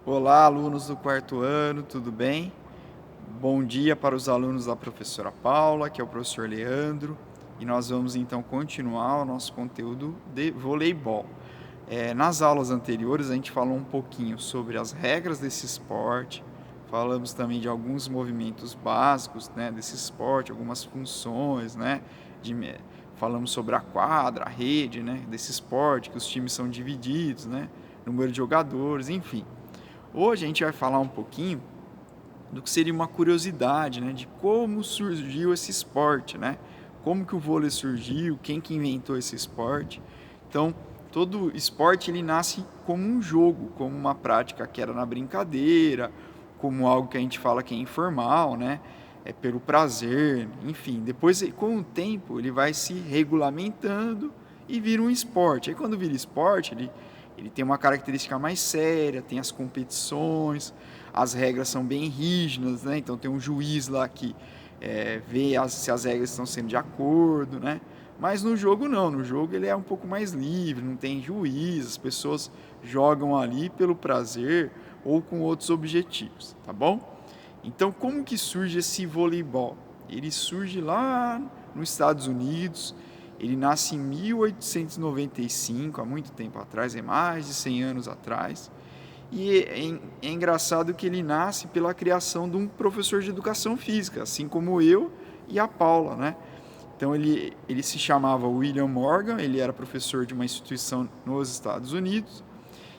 Olá, alunos do quarto ano, tudo bem? Bom dia para os alunos da professora Paula, que é o professor Leandro, e nós vamos então continuar o nosso conteúdo de voleibol. Nas aulas anteriores a gente falou um pouquinho sobre as regras desse esporte, falamos também de alguns movimentos básicos, né, desse esporte, algumas funções, né, de, falamos sobre a quadra, a rede, né, desse esporte, que os times são divididos, né, número de jogadores, enfim. Hoje a gente vai falar um pouquinho do que seria uma curiosidade, né, de como surgiu esse esporte, né? Como que o vôlei surgiu, quem que inventou esse esporte. Então, todo esporte ele nasce como um jogo, como uma prática que era na brincadeira, como algo que a gente fala que é informal, né? É pelo prazer, enfim. Depois, com o tempo, ele vai se regulamentando e vira um esporte. Aí quando vira esporte, ele tem uma característica mais séria, tem as competições, as regras são bem rígidas, né? Então tem um juiz lá que vê se as regras estão sendo de acordo, né? Mas no jogo não, no jogo ele é um pouco mais livre, não tem juiz, as pessoas jogam ali pelo prazer ou com outros objetivos, tá bom? Então como que surge esse voleibol? Ele surge lá nos Estados Unidos, ele nasce em 1895, há muito tempo atrás, é mais de 100 anos atrás. E é engraçado que ele nasce pela criação de um professor de educação física, assim como eu e a Paula, né? Então ele se chamava William Morgan, ele era professor de uma instituição nos Estados Unidos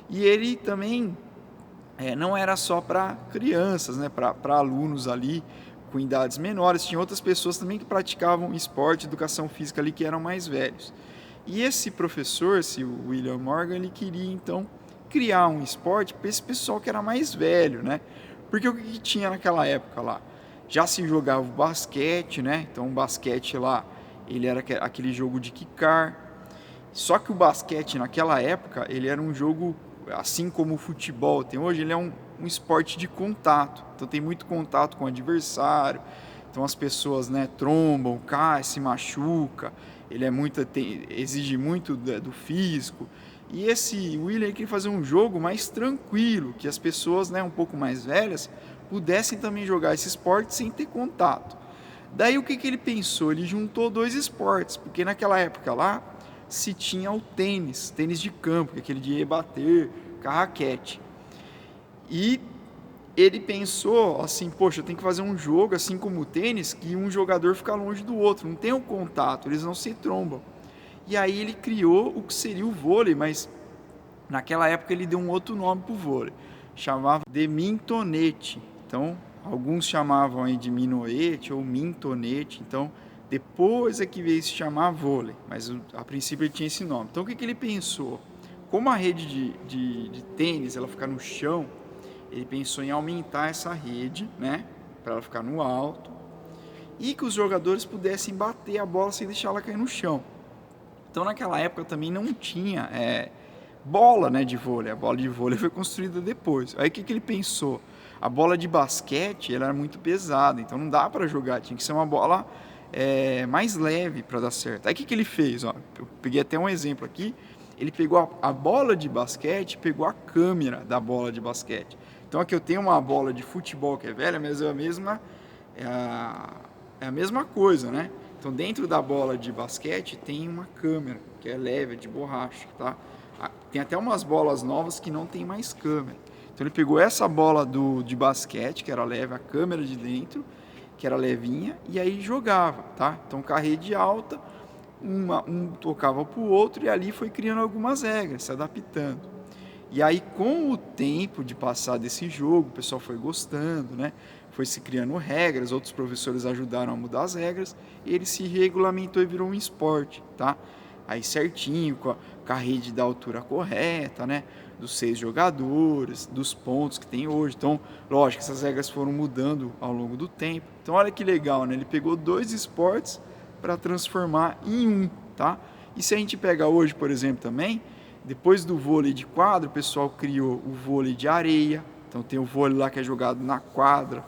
e ele também não era só para crianças, né? Para alunos ali com idades menores, tinha outras pessoas também que praticavam esporte, educação física ali que eram mais velhos. E esse professor, esse William Morgan, ele queria então criar um esporte para esse pessoal que era mais velho, né? Porque o que tinha naquela época lá? Já se jogava o basquete, né? Então o basquete lá, ele era aquele jogo de quicar. Só que o basquete naquela época, ele era um jogo, assim como o futebol tem hoje, ele é um esporte de contato. Então tem muito contato com o adversário. Então as pessoas, né, trombam, caem, se machuca. Ele exige muito do físico. E esse William queria fazer um jogo mais tranquilo, que as pessoas, né, um pouco mais velhas pudessem também jogar esse esporte sem ter contato. Daí o que ele pensou? Ele juntou dois esportes, porque naquela época lá se tinha o tênis de campo, que é aquele de rebater com a raquete. E ele pensou assim, poxa, eu tenho que fazer um jogo assim como o tênis, que um jogador fica longe do outro, não tem o contato, eles não se trombam. E aí ele criou o que seria o vôlei, mas naquela época ele deu um outro nome para o vôlei, chamava de mintonete. Então, alguns chamavam aí de minoete ou mintonete. Então, depois é que veio se chamar vôlei, mas a princípio ele tinha esse nome. Então, o que ele pensou? Como a rede de tênis ela fica no chão, ele pensou em aumentar essa rede, né, para ela ficar no alto e que os jogadores pudessem bater a bola sem deixar ela cair no chão. Então, naquela época também não tinha bola, né, de vôlei. A bola de vôlei foi construída depois. Aí o que ele pensou? A bola de basquete ela era muito pesada, então não dá para jogar. Tinha que ser uma bola mais leve para dar certo. Aí o que ele fez? Ó, eu peguei até um exemplo aqui. Ele pegou a bola de basquete, pegou a câmera da bola de basquete. Então aqui eu tenho uma bola de futebol que é velha, mas é a mesma coisa, né? Então dentro da bola de basquete tem uma câmera que é leve, é de borracha, tá? Tem até umas bolas novas que não tem mais câmera. Então ele pegou essa bola de basquete, que era leve, a câmera de dentro, que era levinha, e aí jogava, tá? Então com a rede alta, um tocava pro outro e ali foi criando algumas regras, se adaptando. E aí, com o tempo de passar desse jogo, o pessoal foi gostando, né? Foi se criando regras, outros professores ajudaram a mudar as regras, e ele se regulamentou e virou um esporte, tá? Aí certinho, com a rede da altura correta, né? Dos 6 jogadores, dos pontos que tem hoje. Então, lógico, essas regras foram mudando ao longo do tempo. Então, olha que legal, né? Ele pegou dois esportes para transformar em um, tá? E se a gente pega hoje, por exemplo, também, depois do vôlei de quadra, o pessoal criou o vôlei de areia. Então tem o vôlei lá que é jogado na quadra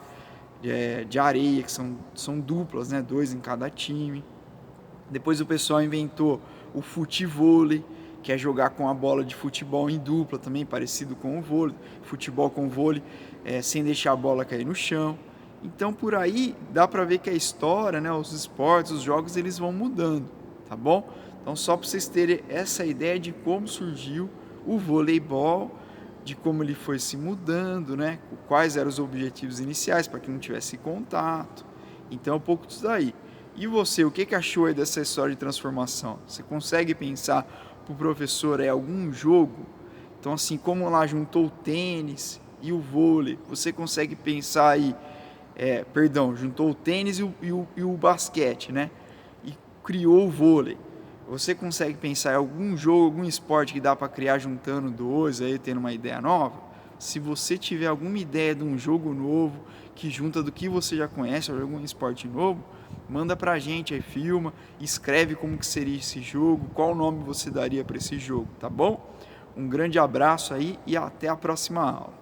de areia, que são duplas, né? 2 em cada time. Depois o pessoal inventou o futevôlei, quer jogar com a bola de futebol em dupla também, parecido com o vôlei, futebol com vôlei, sem deixar a bola cair no chão. Então, por aí, dá para ver que a história, né, os esportes, os jogos, eles vão mudando, tá bom? Então, só para vocês terem essa ideia de como surgiu o voleibol, de como ele foi se mudando, né? Quais eram os objetivos iniciais para que não tivesse contato. Então, é um pouco disso daí. E você, o que achou aí dessa história de transformação? Você consegue pensar para o professor algum jogo? Então, assim, como lá juntou o tênis e o vôlei, você consegue pensar aí, juntou o tênis e o basquete, né? E criou o vôlei. Você consegue pensar em algum jogo, algum esporte que dá para criar juntando dois, aí tendo uma ideia nova? Se você tiver alguma ideia de um jogo novo que junta do que você já conhece, ou algum esporte novo, manda pra gente aí, filma, escreve como que seria esse jogo, qual nome você daria para esse jogo, tá bom? Um grande abraço aí e até a próxima aula.